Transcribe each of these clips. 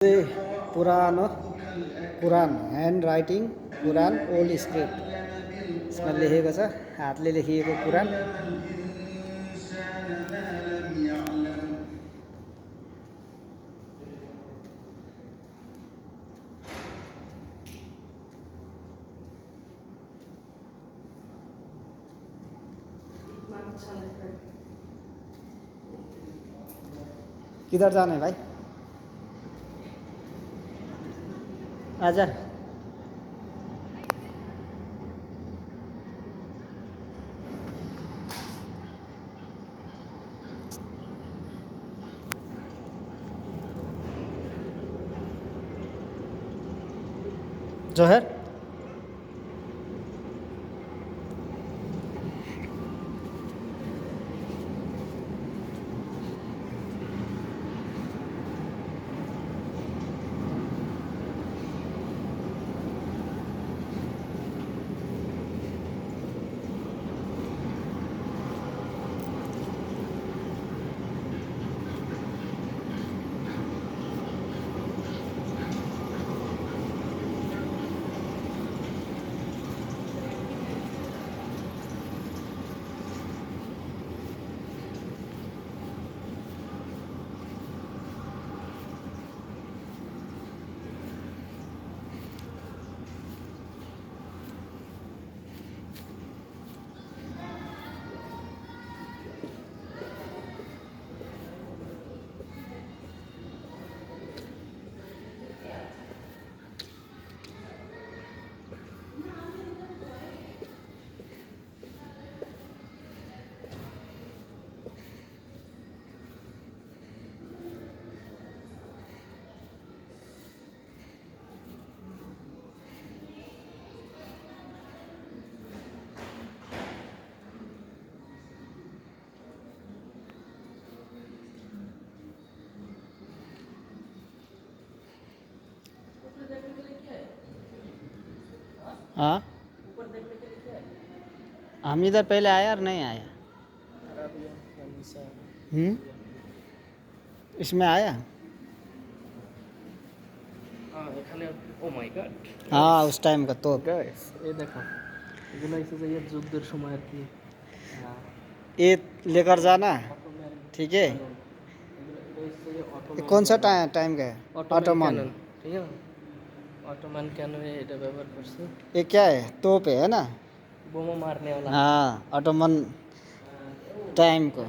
पुरानो कुरान hand writing कुरान old script यसमा लेखेको छ, हातले लेखिएको कुरान। किधर जाने भाई? आजा। जोहर हाँ, हम इधर पहले आया और नहीं आया। इसमें आया। Oh my god. हाँ, उस टाइम का तो गाइस ये देखो, এগুলো হচ্ছে যে যুদ্ধের সময় আর কি ये लेकर जाना, ठीक है। ये कौन सा टाइम का है? ऑटोमन, ठीक है ना, ऑटोमन कैनन এটা ব্যবহার করছে। ये क्या है? तोप है ना? বোমা मारने वाला। हाँ, ऑटोमन टाइम को।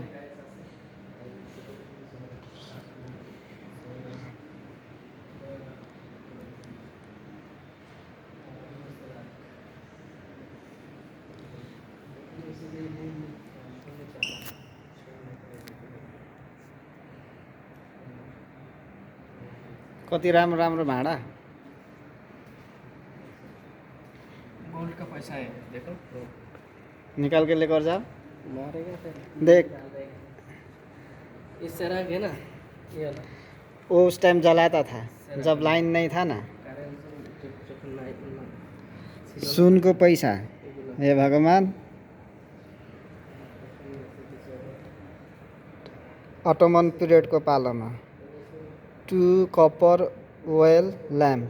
कति राम्रो राम्रो भाँडा। गोल्ड का पैसा है देखो, निकाल के लेकर जाओ। मारेगा फिर। देख, इस तरह के ना ये वाला वो उस टाइम जलाता था जब लाइन नहीं था ना। सुन को पैसा, हे भगवान। ऑटोमन पीरियड को पालन 2 कॉपर ऑयल लैम्प।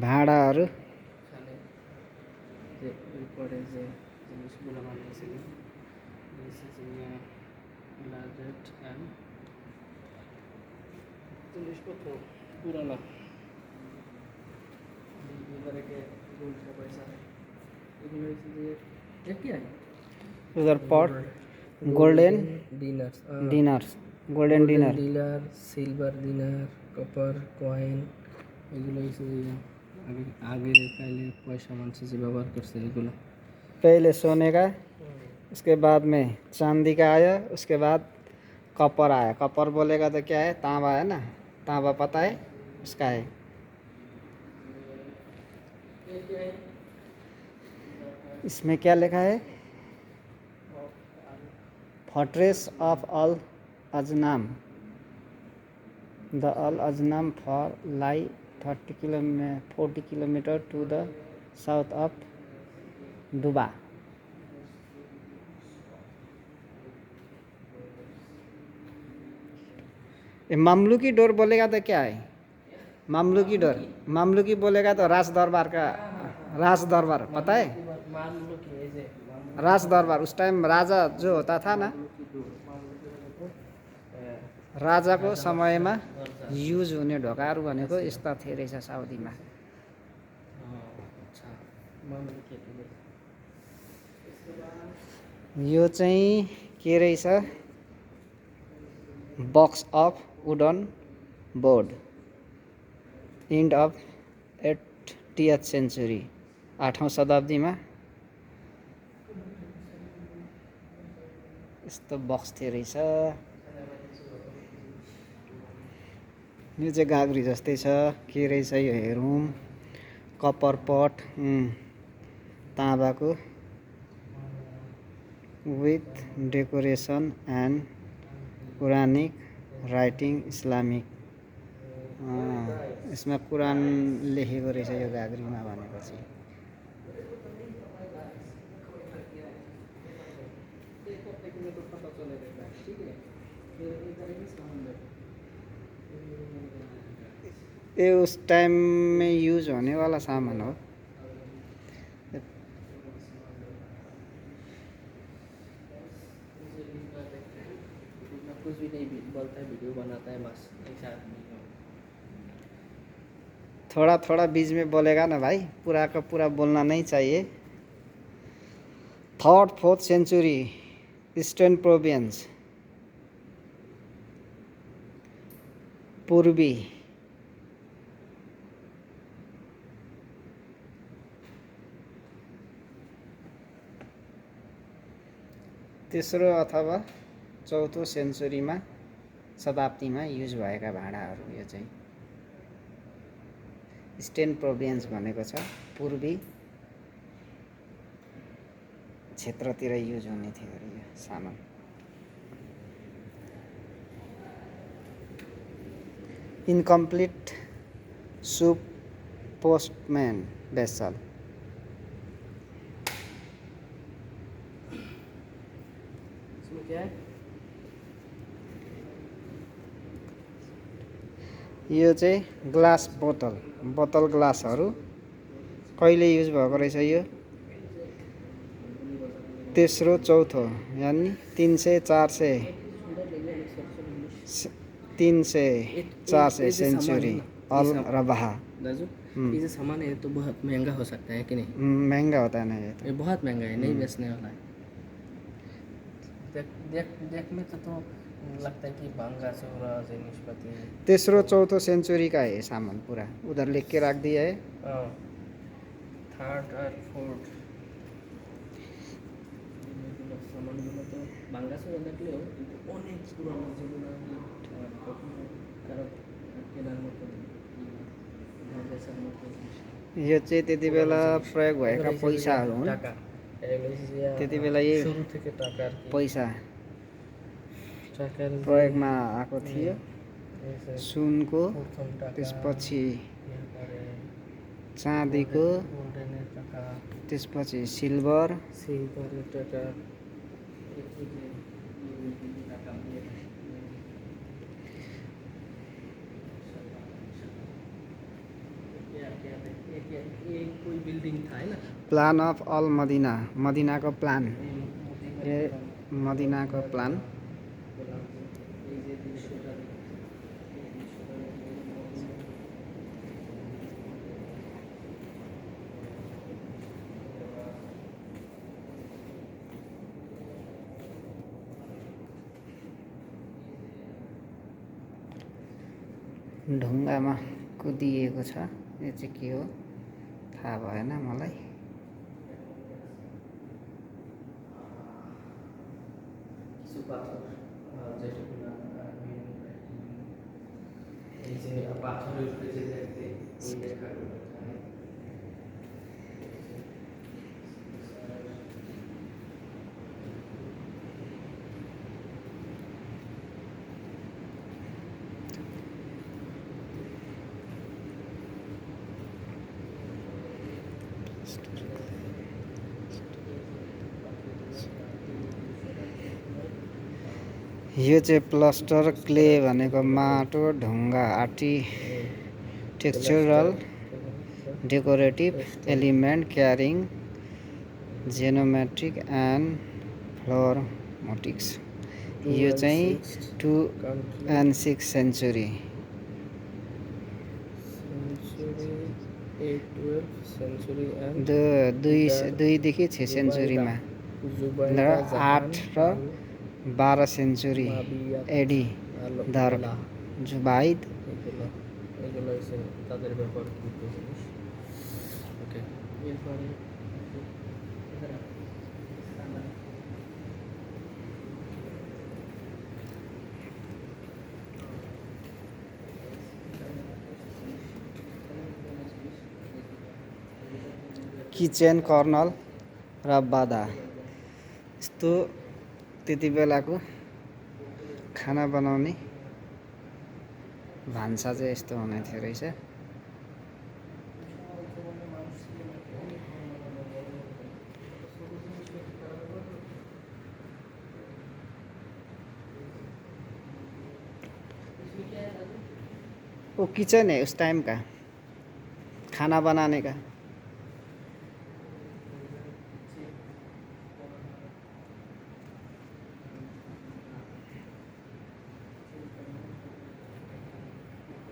भाँडाहरू पुराना उधर pot golden dinners, golden dinner. Dinner, silver dinner, copper coin এগুলো হচ্ছে যে আগের কালে পয়সা মানুষ যে ব্যবহার করছে এগুলো। पहले सोने का, उसके बाद में चांदी का आया, उसके बाद कॉपर आया। कॉपर बोलेगा तो क्या है? तांबा है ना, तांबा पता है उसका है। इसमें क्या लिखा है? Fortress of al Ajnam. The al Ajnam fort lie 40 kilometre to the south of Duba. मामलुकी डोर बोलेगा तो क्या है? मामलुकी डोर, मामलुकी बोलेगा तो राज दरबार का, राज दरबार पता है? राज दरबार उस टाइम राजा जो होता था ना, राजाको समयमा युज हुने ढोकाहरू भनेको यस्ता थिए रहेछ साउदीमा। यो चाहिँ के रहेछ? Box of wooden board, end of 80th century, 8औं शताब्दीमा यस्तो बक्स थियो रहेछ। यो चाहिँ गाग्री जस्तै छ, के रहेछ यो हेरौँ। कपर पट, ताँबाको with decoration and Quranic writing Islamic. यसमा कुरान लेखेको रहेछ यो गाग्रीमा भनेपछि। ये उस टाइम में यूज होने वाला सामान हो। कुछ भी नहीं बोलता है, वीडियो बनाता है बस ऐसा आदमी है। थोड़ा थोड़ा बीच में बोलेगा ना भाई, पूरा का पूरा बोलना नहीं चाहिए। 3rd 4th century, eastern province, पूर्वी। तेस्रो अथवा चौथो सेन्चुरीमा, शताब्दीमा युज भएका भाँडाहरू। यो चाहिँ ईस्टर्न प्रोभिन्स भनेको छ पूर्वी क्षेत्रतिर युज हुने थियो अरे यो सामान। इन्कम्प्लिट सुप पोस्टम्यान भेसल। इसमें क्या है? यो चाहिँ ग्लास बोतल, बोतल ग्लासहरू कहिले युज भएको रहेछ यो? तेस्रो चौथो यानि 300 400 सेंचुरी अल रबाह। दाजू ये जो सामान है तो बहुत महंगा हो सकता है कि नहीं? महंगा होता है ना ये तो। ये बहुत महंगा है, नहीं बेचने वाला है। देख में तो लगता है कि बांगा चौरा से निष्पत्ति। तेस्रो चौथो सेंचुरी का है सामान पूरा, उधर लिख के रख दिया है। 3rd और 4th सामानগুলো তো বাংলাদেশে দেখলে অনেক পুরনো, যেগুলো কারো কেনার মতো বাংলাদেশের মতো। यो चाहिँ त्यति बेला प्रयोग भएका पैसाहरू हुन्। টাকা त्यति बेला यो सुरु থেকে টাকার पैसा टाकार प्रयोगमा आएको थियो। सुनको, त्यसपछि चाँदीको, गोल्डन टाका, त्यसपछि सिल्भर, टाका। कोई बिल्डिंग था है ना? प्लान अफ अल मदीना, मदीनाको प्लान। ये मदीनाको प्लान। ढुङ्गामा कुदिएको छ, यो चाहिँ के हो थाहा भएन मलाई। यो चाहिँ प्लास्टर क्ले भनेको माटो ढुङ्गा architectural decorative element carrying geometric and floral motifs. यो चाहिँ 2 and 6 सेन्चुरी 2देखि 6 सेन्चुरीमा र 8 र 12 সেঞ্চুরি এডি জুবাইদ। এগুলো হচ্ছে তাদের ব্যবহারকৃত জিনিস। ওকে, এরপরে किचन कर्नल र बाधा यस्तो त्यति बेलाको खाना बनाउने भान्सा चाहिँ यस्तो हुने थियो रहेछ। वो किचन है उस टाइम का खाना बनाने का।